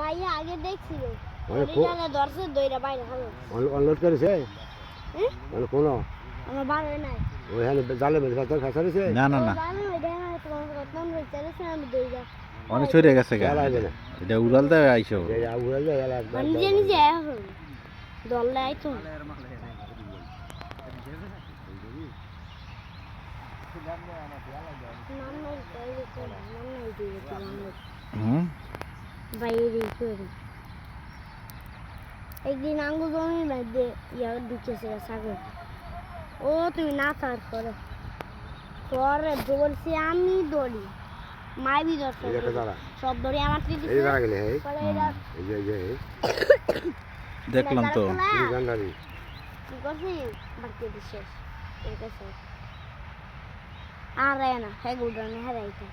ভাইয়া আগে দেখছিল মানে ওইটালে ধরছে দইরা বাইরে হলো অনলোড করেছে মানে কোন আমার বাড়ি নাই ওইখানে জালে মেরে ফেসা দিছে না না না বাড়ি ওই দেখা তোমার কত নম্বর চলেছে আমি দইরা অনেক ছড়িয়ে গেছে গা খেলা হবে না এটা উড়াল দেয় আইসো এই আউয়াল যায় নিজে নিজে এখন দলে আইতো বাইরে একদিন আঙ্গুর জমির মধ্যে ইয়া ঢুকেছে সাগর ও তুমি না থার করে পরে দৌড়ছি আমি দৌড়ি মাইবি ধরছে সব দৌড়ি আমার দিদি এই জায়গা গেলে এই যে দেখলাম তো কি গান্ডারি কি করছি বাকি দিছে ঠিক আছে আর না হ্যাঁ গুড়ানে হারাইতে